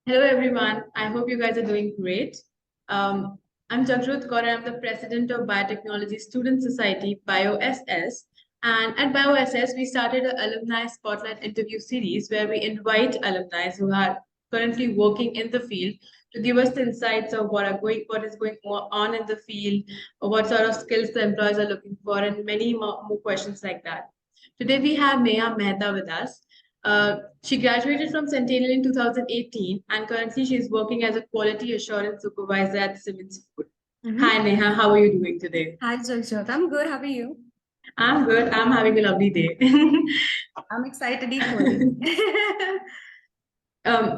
Hello, everyone. I hope you guys are doing great. Um, I'm Jagjyot Kaur. I'm the president of Biotechnology Student Society, BioSS. And at BioSS, we started an alumni spotlight interview series where we invite alumni who are currently working in the field to give us the insights of what is going on in the field, or what sort of skills the employers are looking for, and many more questions like that. Today, we have Neha Mehta with us. She graduated from Centennial in 2018 and currently she is working as a quality assurance supervisor at Siemens Food. Hi Neha, how are you doing today? Hi, Jagjyot. I'm good. How are you? I'm good. I'm having a lovely day. I'm excited equally.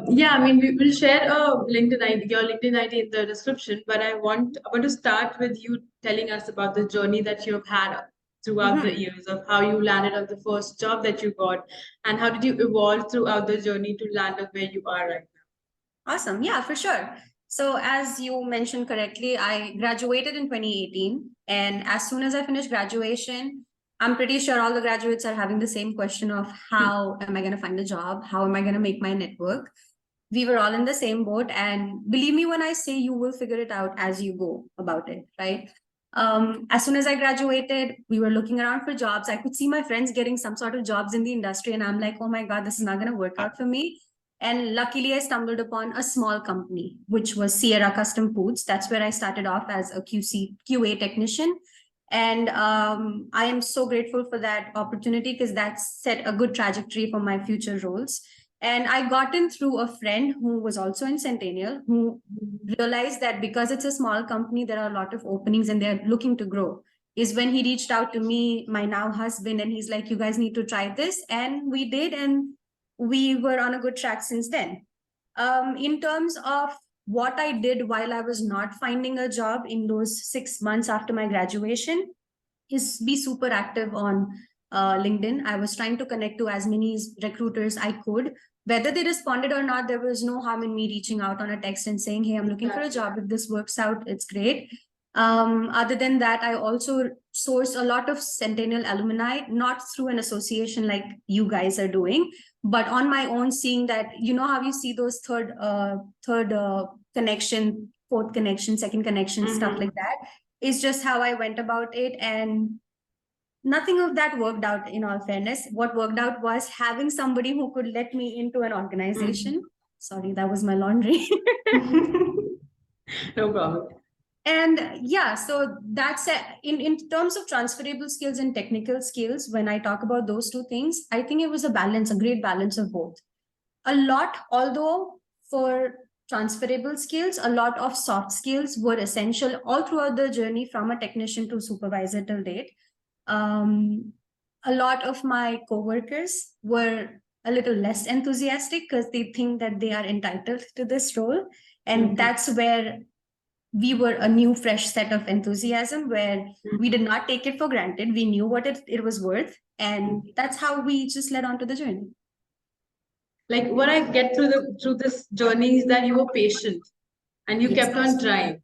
Yeah, I mean, we will share your LinkedIn ID in the description, but I want to start with you telling us about the journey that you've had throughout the Mhm. years of how you landed on the first job that you got, and how did you evolve throughout the journey to land up where you are right Awesome. Yeah, for sure. So, as you mentioned correctly, I graduated in 2018. And as soon as I finished graduation, I'm pretty sure all the graduates are having the same question of now? how am I going to find a job? How am I going to make my network? We were all in the same boat. And believe me when I say you will figure it out as you go about it, right? As soon as I graduated, we were looking around for jobs. I could see my friends getting some sort of jobs in the industry, and I'm like, oh my God, this is not going to work out for me. And luckily, I stumbled upon a small company, which was Sierra Custom Foods. That's where I started off as a QA technician. And I am so grateful for that opportunity because that set a good trajectory for my future roles. And I got in through a friend who was also in Centennial, who realized that because it's a small company, there are a lot of openings and they're looking to grow. Is when he reached out to me, my now husband, and he's like, you guys need to try this. And we did. And we were on a good track since then. In terms of what I did while I was not finding a job in those 6 months after my graduation, is be super active on LinkedIn. I was trying to connect to as many recruiters I could. Whether they responded or not, there was no harm in me reaching out on a text and saying, hey, I'm looking for a job. If this works out, it's great. Other than that, I also source a lot of Centennial alumni, not through an association like you guys are doing, but on my own, seeing that, you know, how you see those third connection, fourth connection, second connection, stuff like that is just how I went about it. And nothing of that worked out, in all fairness. What worked out was having somebody who could let me into an organization. Sorry, that was my laundry. No problem. And yeah, so that's in terms of transferable skills and technical skills, when I talk about those two things, I think it was a balance, a great balance of both. A lot, although for transferable skills, a lot of soft skills were essential all throughout the journey from a technician to supervisor till date. A lot of my coworkers were a little less enthusiastic because they think that they are entitled to this role. And that's where we were a new, fresh set of enthusiasm where we did not take it for granted. We knew what it was worth. And that's how we just led on to the journey. Like what I get through this journey is that you were patient and you Yes. kept on trying.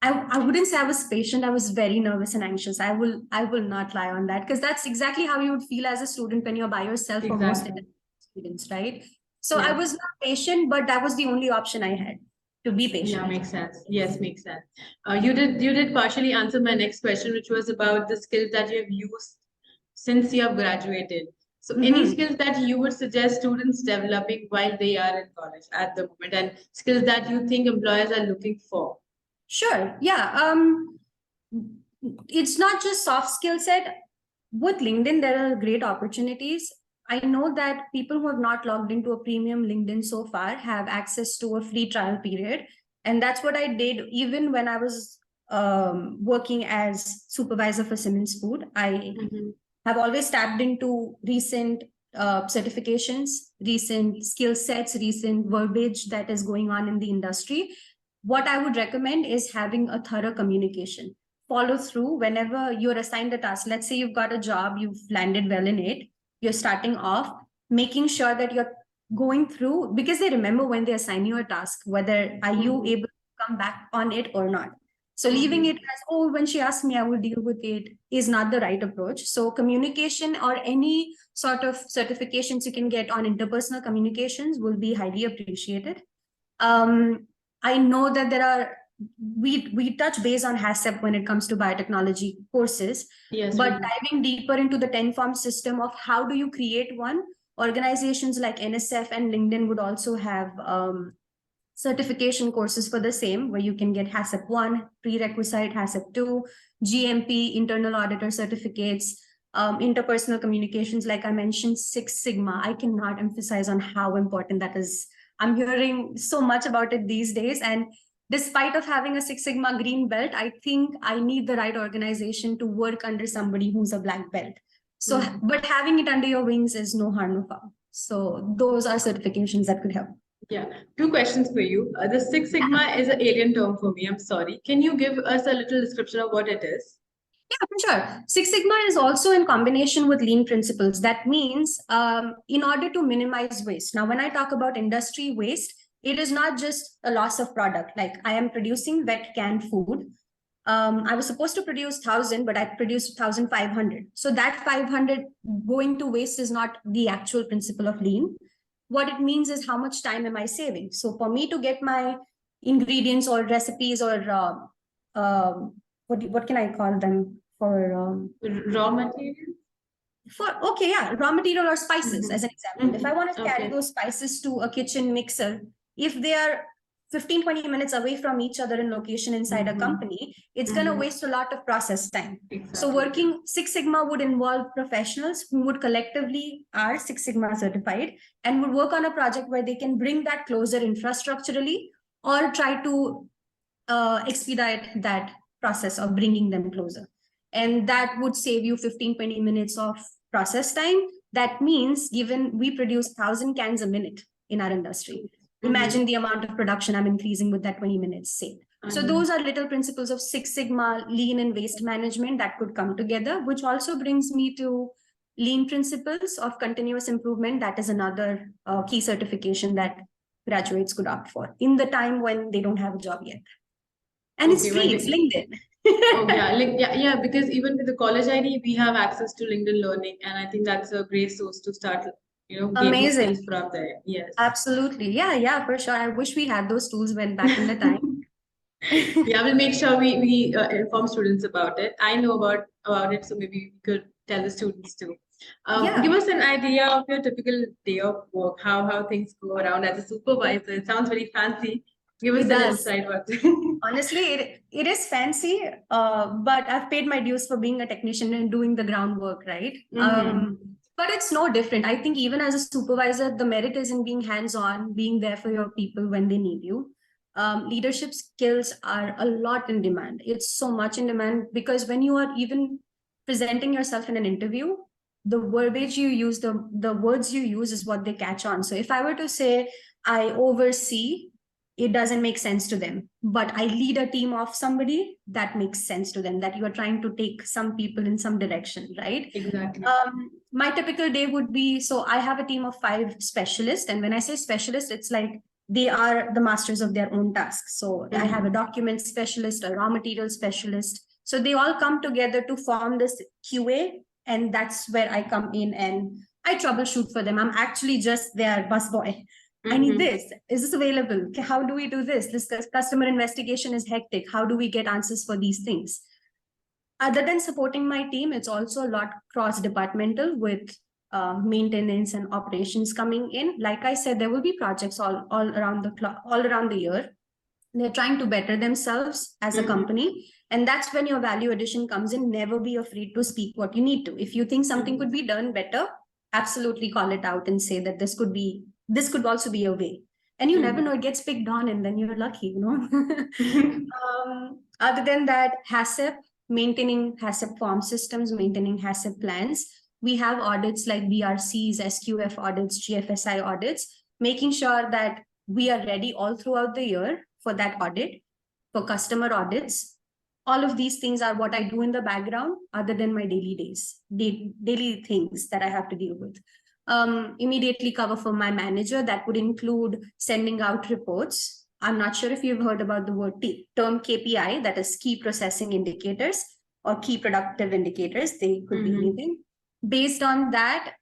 I wouldn't say I was patient. I was very nervous and anxious. I will not lie on that because that's exactly how you would feel as a student when you're by yourself for most Exactly. students, right? So I Yeah. was not patient, but that was the only option I had, to be Yeah, patient. makes sense. Yes, makes sense. You did partially answer my next question, which was about the skills that you have used since you have graduated. So, any Mhm. skills that you would suggest students developing while they are in college at the moment, and skills that you think employers are looking for? Sure. Yeah. It's not just soft skill set. With LinkedIn, there are great opportunities. I know that people who have not logged into a premium LinkedIn so far have access to a free trial period. And that's what I did even when I was working as supervisor for Siemens Food. I have always tapped into recent certifications, recent skill sets, recent verbiage that is going on in the industry. What I would recommend is having a thorough communication. Follow through whenever you're assigned a task. Let's say you've got a job, you've landed well in it, you're starting off, making sure that you're going through because they remember when they assign you a task, whether are you able to come back on it or not. So leaving it as, oh, when she asked me, I will deal with it is not the right approach. So communication or any sort of certifications you can get on interpersonal communications will be highly appreciated. I know that we touch base on HACCP when it comes to biotechnology courses, Yes, but we do. diving deeper into the 10-form system of how do you create one, organizations like NSF and LinkedIn would also have certification courses for the same, where you can get HACCP 1, prerequisite, HACCP 2, GMP, internal auditor certificates, interpersonal communications, like I mentioned, Six Sigma. I cannot emphasize on how important that is. I'm hearing so much about it these days. And despite of having a Six Sigma green belt, I think I need the right organization to work under somebody who's a black belt. So, but having it under your wings is no harm, no foul. So those are certifications that could help. Yeah, two questions for you. The Six Sigma is an alien term for me. I'm sorry. Can you give us a little description of what it is? Yeah, for sure. Six Sigma is also in combination with lean principles. That means in order to minimize waste. Now, when I talk about industry waste, it is not just a loss of product. Like I am producing wet canned food. I was supposed to produce 1,000, but I produced 1,500. So that 500 going to waste is not the actual principle of lean. What it means is how much time am I saving? So for me to get my ingredients or recipes or what can I call them for Raw material? raw material or spices as an example. If I want to carry Okay. those spices to a kitchen mixer, if they are 15-20 minutes away from each other in location inside a company, it's going to waste a lot of process time. Exactly. So working Six Sigma would involve professionals who would collectively are Six Sigma certified and would work on a project where they can bring that closer infrastructurally or try to expedite that process of bringing them closer. And that would save you 15-20 minutes of process time. That means given we produce 1,000 cans a minute in our industry, imagine the amount of production I'm increasing with that 20 minutes saved. So those are little principles of Six Sigma, lean and waste management that could come together, which also brings me to lean principles of continuous improvement. That is another key certification that graduates could opt for in the time when they don't have a job yet. And it's free, it's LinkedIn. Oh yeah, because even with the college ID, we have access to LinkedIn Learning, and I think that's a great source to start, gaining Amazing. skills from there. Yes. Absolutely. Yeah, for sure. I wish we had those tools when back in the time. Yeah, we'll make sure we inform students about it. I know about it, so maybe we could tell the students too. Give us an idea of your typical day of work, how things go around as a supervisor. It sounds very fancy. Give us an insight about it. Honestly, it is fancy, but I've paid my dues for being a technician and doing the groundwork, right? But it's no different. I think even as a supervisor, the merit is in being hands-on, being there for your people when they need you. Leadership skills are a lot in demand. It's so much in demand because when you are even presenting yourself in an interview, the verbiage you use, the words you use is what they catch on. So if I were to say, I oversee, it doesn't make sense to them. But I lead a team of somebody, that makes sense to them, that you are trying to take some people in some direction, right? Exactly. My typical day would be, so I have a team of 5 specialists. And when I say specialist, it's like they are the masters of their own tasks. So I have a document specialist, a raw material specialist. So they all come together to form this QA. And that's where I come in and I troubleshoot for them. I'm actually just their busboy. I need this. Is this available? How do we do this? This customer investigation is hectic. How do we get answers for these things? Other than supporting my team, it's also a lot cross-departmental with maintenance and operations coming in. Like I said, there will be projects all around the year. They're trying to better themselves as a company. And that's when your value addition comes in. Never be afraid to speak what you need to. If you think something could be done better, absolutely call it out and say that this could also be a way. And you never know, it gets picked on and then you're lucky, Other than that, HACCP, maintaining HACCP form systems, maintaining HACCP plans. We have audits like BRCs, SQF audits, GFSI audits, making sure that we are ready all throughout the year for that audit, for customer audits. All of these things are what I do in the background, other than my daily things that I have to deal with. Immediately cover for my manager. That would include sending out reports. I'm not sure if you've heard about the term KPI, that is key processing indicators or key productive indicators. They could be anything. Based on that,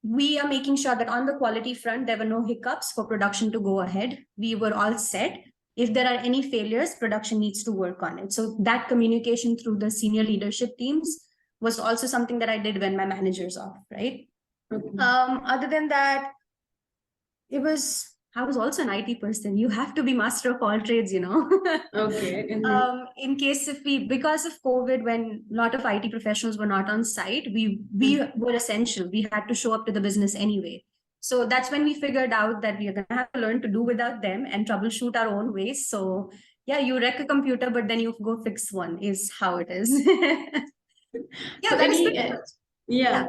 we are making sure that on the quality front, there were no hiccups for production to go ahead. We were all set. If there are any failures, production needs to work on it. So that communication through the senior leadership teams was also something that I did when my manager's off, right? Okay. Other than that, I was also an IT person. You have to be master of all trades, you know. Okay. In case if because of COVID, when a lot of IT professionals were not on site, we were essential. We had to show up to the business anyway. So that's when we figured out that we are going to have to learn to do without them and troubleshoot our own ways. So yeah, you wreck a computer, but then you go fix one is how it is. Yeah, So that is any, pretty much. yeah.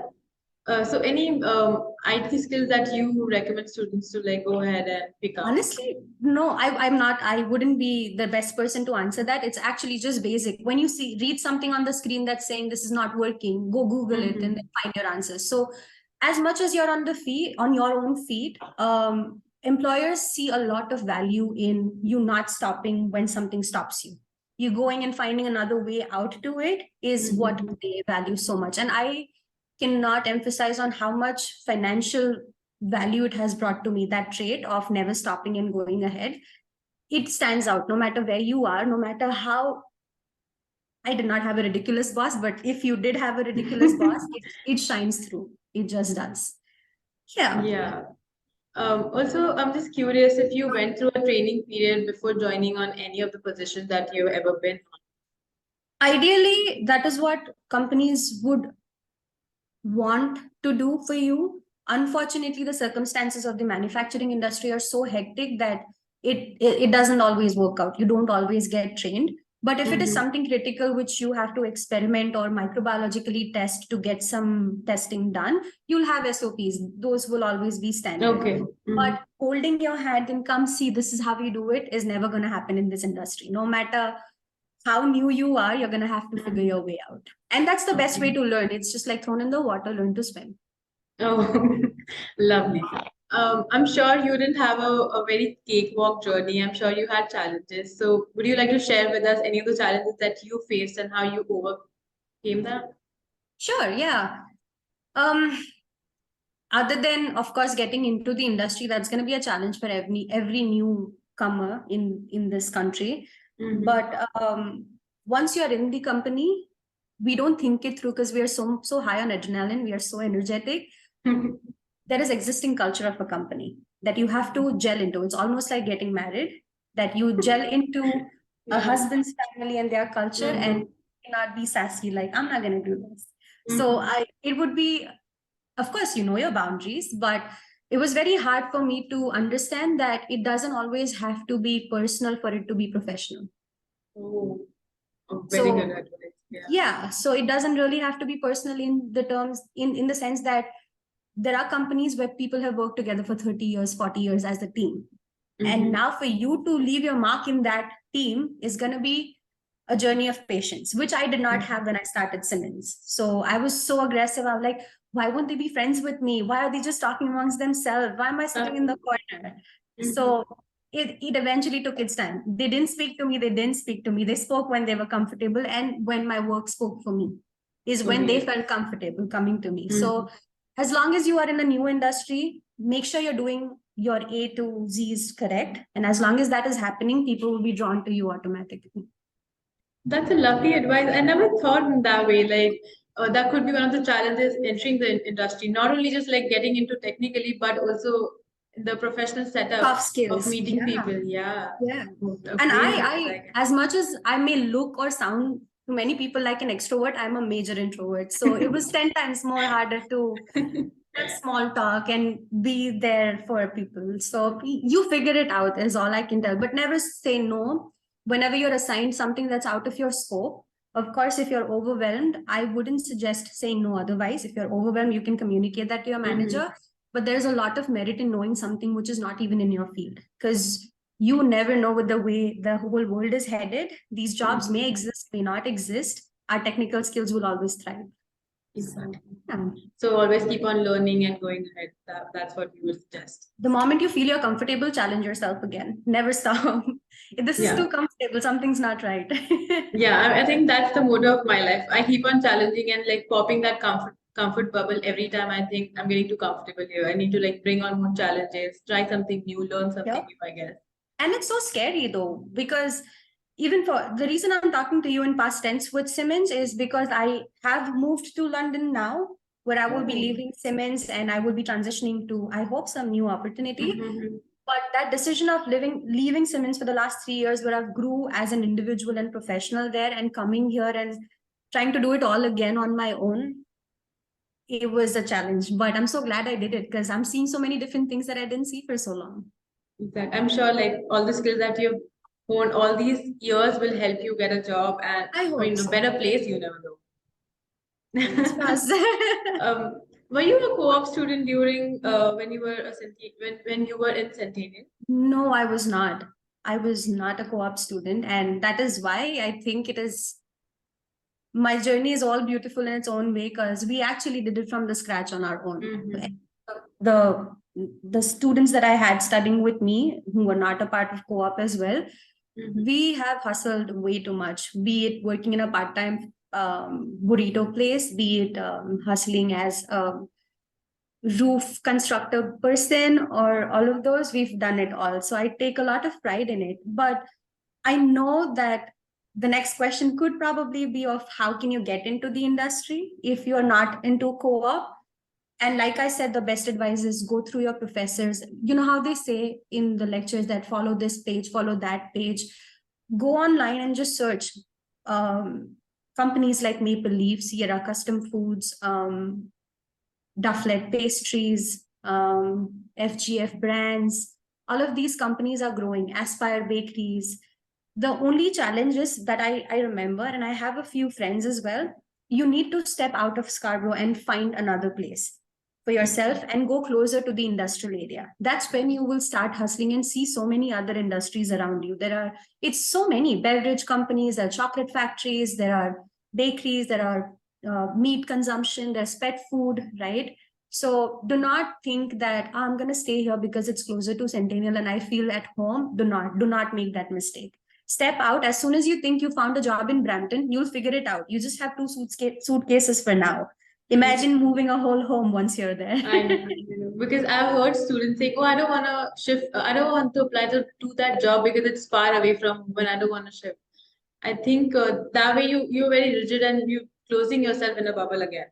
Yeah. So any IT skills that you recommend students to like go ahead and pick up? Honestly, no, I'm not. I wouldn't be the best person to answer that. It's actually just basic. When you read something on the screen that's saying this is not working, go Google it and then find your answers. So as much as you're on your own feet, employers see a lot of value in you not stopping when something stops you. You going and finding another way out to it is what they value so much. And I cannot emphasize on how much financial value it has brought to me, that trait of never stopping and going ahead. It stands out no matter where you are, no matter how. I did not have a ridiculous boss, but if you did have a ridiculous boss, it shines through. It just does. Yeah. Yeah. Also, I'm just curious if you went through a training period before joining on any of the positions that you've ever been Ideally, that is what companies would want to do for you. Unfortunately, the circumstances of the manufacturing industry are so hectic that it doesn't always work out. You don't always get trained. But if it is something critical which you have to experiment or microbiologically test to get some testing done, you'll have SOPs. Those will always be standard. Okay. But holding your hand and come see this is how you do it is never going to happen in this industry. No matter how new you are, you're going to have to figure your way out. And that's the best way to learn. It's just like thrown in the water, learn to swim. Oh, lovely. I'm sure you didn't have a very cakewalk journey. I'm sure you had challenges. So, would you like to share with us any of the challenges that you faced and how you overcame them? Sure, yeah. Um, Other than, of course, getting into the industry, that's going to be a challenge for every newcomer in this country. But once you're in the company, we don't think it through because we are so high on adrenaline. We are so energetic. There is existing culture of a company that you have to gel into. It's almost like getting married, that you gel into a husband's family and their culture and cannot be sassy like I'm not going to do this. So it would be, of course, you know your boundaries, but it was very hard for me to understand that it doesn't always have to be personal for it to be professional. Oh, very good advice. Yeah, so it doesn't really have to be personal in the terms, in the sense that there are companies where people have worked together for 30 years, 40 years as a team. And now for you to leave your mark in that team is going to be a journey of patience, which I did not have when I started Simmons. So I was so aggressive. I was like, why won't they be friends with me? Why are they just talking amongst themselves? Why am I sitting in the corner? So it eventually took its time. They didn't speak to me. They didn't speak to me. They spoke when they were comfortable. And when my work spoke for me is when they felt comfortable coming to me. So as long as you are in a new industry, make sure you're doing your A to Z's correct. And as long as that is happening, people will be drawn to you automatically. That's a lovely advice. I never thought in that way. Like, that could be one of the challenges entering the industry, not only just like getting into technically, but also the professional setup Soft of skills. meeting people. Yeah. Yeah. A And great I, advice. as much as I may look or sound to many people like an extrovert, I'm a major introvert. So it was 10 times more harder to have small talk and be there for people. So you figure it out is all I can tell, but never say no whenever you're assigned something that's out of your scope. Of course, if you're overwhelmed, I wouldn't suggest saying no. Otherwise, if you're overwhelmed, you can communicate that to your manager. But there's a lot of merit in knowing something which is not even in your field, because you never know with the way the whole world is headed. These jobs may exist, may not exist. Our technical skills will always thrive. Exactly. Yeah. So always keep on learning and going ahead. That's what you would suggest. The moment you feel you're comfortable, challenge yourself again. Never stop. If this is too comfortable, something's not right. Yeah, I think that's the motto of my life. I keep on challenging and like popping that comfort bubble every time I think I'm getting too comfortable here. I need to like bring on more challenges, try something new, learn something Yep. new, I guess. And it's so scary though, because even for the reason I'm talking to you in past tense with Siemens is because I have moved to London now, where I will be Oh. leaving Siemens and I will be transitioning to, I hope, some new opportunity. Mhm. But that decision of leaving Siemens for the last 3 years, where I've grew as an individual and professional there, and coming here and trying to do it all again on my own, it was a challenge. But I'm so glad I did it, because I'm seeing so many different things that I didn't see for so long. Exactly. I'm sure like all the skills that you've honed all these years will help you get a job and I or in hope a so. better place, you never know. Fingers crossed. Were you a co-op student during when you were when you were in Centennial? No, I was not. I was not a co-op student, and that is why I think it is my journey is all beautiful in its own way, because we actually did it from the scratch on our own. Mhm. The the students that I had studying with me, who were not a part of co-op as well, Mhm. we have hustled way too much, be it working in a part-time burrito place, be it hustling as a roof constructor person, or all of those. We've done it all, so I take a lot of pride in it. But I know that the next question could probably be of how can you get into the industry if you're not into co-op. And like I said, the best advice is go through your professors. You know how they say in the lectures that follow this page, follow that page. Go online and just search companies like Maple Leaf, Sierra Custom Foods, Dufflet Pastries, FGF Brands. All of these companies are growing, Aspire Bakeries. The only challenge is that I remember, and I have a few friends as well, you need to step out of Scarborough and find another place for yourself and go closer to the industrial area. That's when you will start hustling and see so many other industries around you. It's so many beverage companies, there are chocolate factories, there are bakeries, there are meat consumption, there's pet food, right? So do not think that I'm going to stay here because it's closer to Centennial and I feel at home. Do not make that mistake. Step out. As soon as you think you found a job in Brampton, you'll figure it out. You just have two suitcases for now. Imagine moving a whole home once you're there. I know, because I've heard students saying, "Oh, I don't want to shift. I don't want to apply to do that job because it's far away from when I don't want to shift." I think that way you're very rigid and you closing yourself in a bubble again.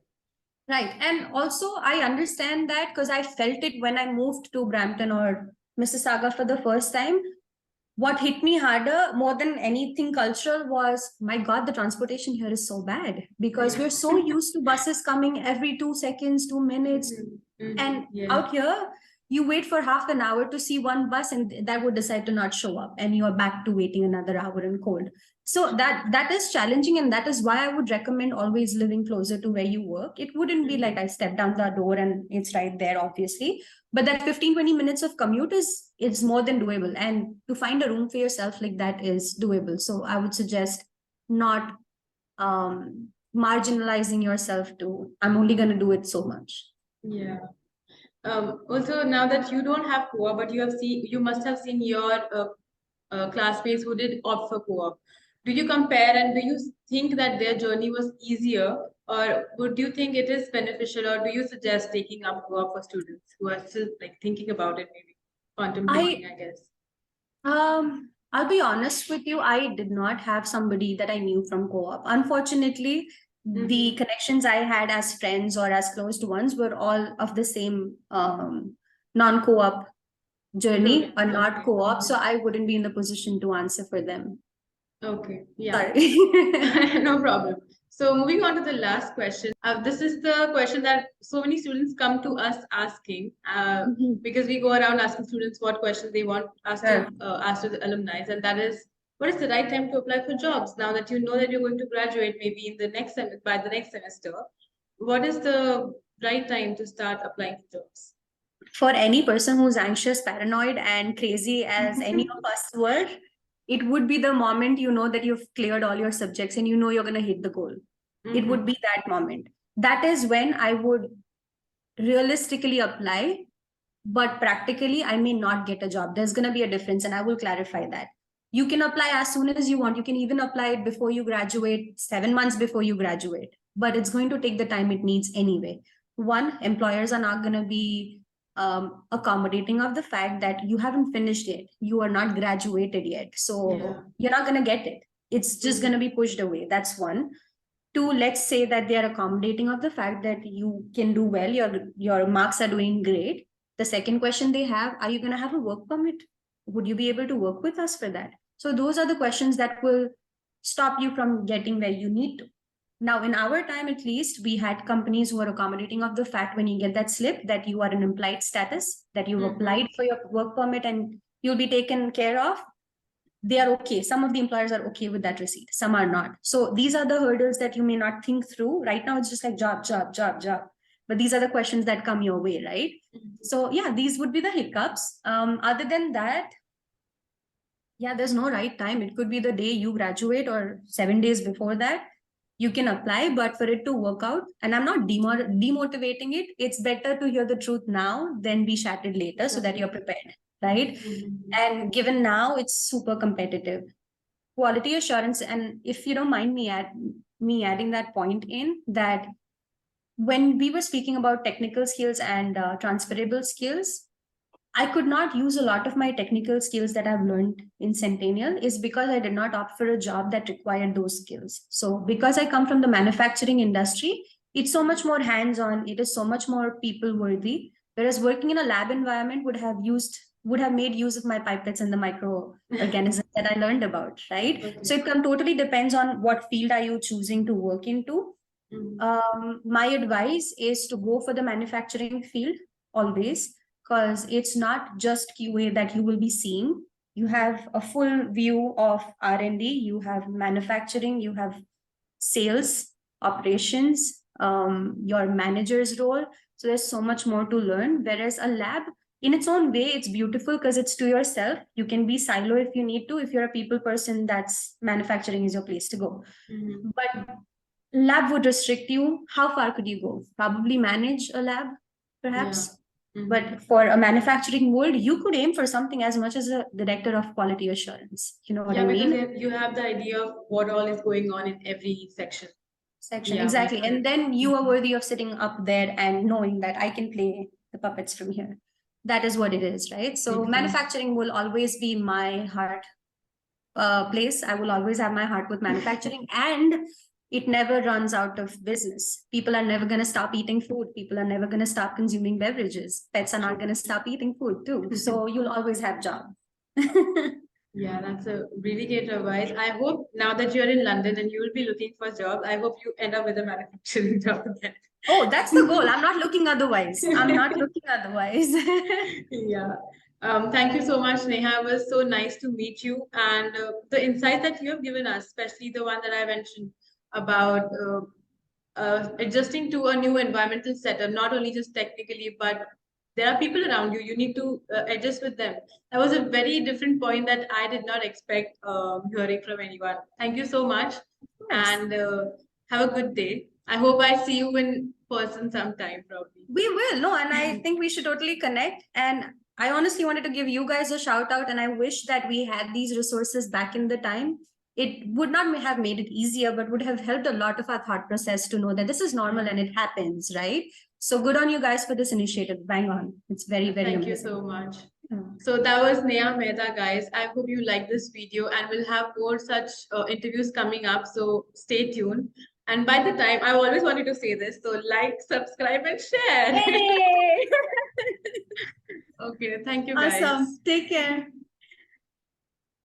Right. And also, I understand that because I felt it when I moved to Brampton or Mississauga for the first time. What hit me harder more than anything cultural was, my God, the transportation here is so bad, because we're so used to buses coming every 2 seconds, 2 minutes. And Yeah. out here, you wait for half an hour to see one bus and that would decide to not show up, and you're back to waiting another hour in cold. So that is challenging, and that is why I would recommend always living closer to where you work. It wouldn't be like I step down the door and it's right there, obviously, but that 15-20 minutes of commute is more than doable, and to find a room for yourself like that is doable. So I would suggest not marginalizing yourself to, I'm only going to do it so much. Yeah. Also, now that you don't have co-op, but you must have seen your classmates who did opt for co-op. Do you compare and do you think that their journey was easier, or would you think it is beneficial, or do you suggest taking up co-op for students who are still like thinking about it, maybe contemplating, I guess? I'll be honest with you, I did not have somebody that I knew from co-op. Unfortunately, the connections I had as friends or as closed ones were all of the same non-co-op journey or not co-op, so I wouldn't be in the position to answer for them. Okay, yeah. Sorry. No problem. So moving on to the last question. This is the question that so many students come to us asking because we go around asking students what questions they want us to ask to the alumni, and that is, what is the right time to apply for jobs now that you know that you're going to graduate maybe in the next by the next semester? What is the right time to start applying for jobs? For any person who's anxious, paranoid, and crazy as any of us were, it would be the moment you know that you've cleared all your subjects and you know you're going to hit the goal. It would be that moment. That is when I would realistically apply, but practically I may not get a job. There's going to be a difference, and I will clarify that. You can apply as soon as you want. You can even apply it before you graduate, 7 months before you graduate. but it's going to take the time it needs anyway. One, employers are not going to be accommodating of the fact that you haven't finished yet, you are not graduated yet, so you're not going to get it. It's just going to be pushed away. That's one. Two, let's say that they are accommodating of the fact that you can do well, your marks are doing great. The second question they have, are you going to have a work permit? Would you be able to work with us for that? So those are the questions that will stop you from getting where you need to. Now, in our time, at least, we had companies who are accommodating of the fact when you get that slip that you are an implied status, that you've applied for your work permit and you'll be taken care of. They are okay. Some of the employers are okay with that receipt. Some are not. So these are the hurdles that you may not think through. Right now, it's just like job, job, job, job. But these are the questions that come your way, right? So yeah, these would be the hiccups. Other than that, yeah, there's no right time. It could be the day you graduate or 7 days before that. You can apply, but for it to work out, and I'm not demotivating it, it's better to hear the truth now than be shattered later so that you're prepared, right? And given now, it's super competitive. Quality assurance, and if you don't mind me adding that point in, that when we were speaking about technical skills and transferable skills, I could not use a lot of my technical skills that I've learned in Centennial is because I did not opt for a job that required those skills. So because I come from the manufacturing industry, it's so much more hands-on, it is so much more people-worthy. Whereas working in a lab environment would have made use of my pipettes and the microorganisms that I learned about, right? Okay. So it totally depends on what field are you choosing to work into. My advice is to go for the manufacturing field always, because it's not just QA that you will be seeing. You have a full view of R&D, you have manufacturing, you have sales, operations, your manager's role. So there's so much more to learn. Whereas a lab, in its own way, it's beautiful because it's to yourself. You can be silo if you need to. If you're a people person, that's manufacturing is your place to go. But lab would restrict you. How far could you go? Probably manage a lab, perhaps. But for a manufacturing world, you could aim for something as much as a director of quality assurance. You know what I mean? Because you have the idea of what all is going on in every section. Exactly. And then you are worthy of sitting up there and knowing that I can play the puppets from here. That is what it is, right? So manufacturing will always be my heart place. I will always have my heart with manufacturing, and it never runs out of business. People are never going to stop eating food. People are never going to stop consuming beverages. Pets are not going to stop eating food too. So you'll always have jobs. Yeah, that's a really great advice. I hope now that you're in London and you will be looking for jobs, I hope you end up with a manufacturing job again. Oh, that's the goal. I'm not looking otherwise. I'm not looking otherwise. Yeah. Thank you so much, Neha. It was so nice to meet you. And the insights that you have given us, especially the one that I mentioned about adjusting to a new environmental setup, not only just technically, but there are people around you. You need to adjust with them. That was a very different point that I did not expect hearing from anyone. Thank you so much. And have a good day. I hope I see you in person sometime, probably. We will. No, and I think we should totally connect. And I honestly wanted to give you guys a shout out, and I wish that we had these resources back in the time. It would not have made it easier, but would have helped a lot of our thought process to know that this is normal and it happens, right? So good on you guys for this initiative. Bang on. It's very, very Thank you so much. So that was Neha Mehta, guys. I hope you like this video, and we'll have more such interviews coming up. So stay tuned. And by the time, I always wanted to say this, so like, subscribe, and share. Hey! Okay, thank you, guys. Awesome. Take care.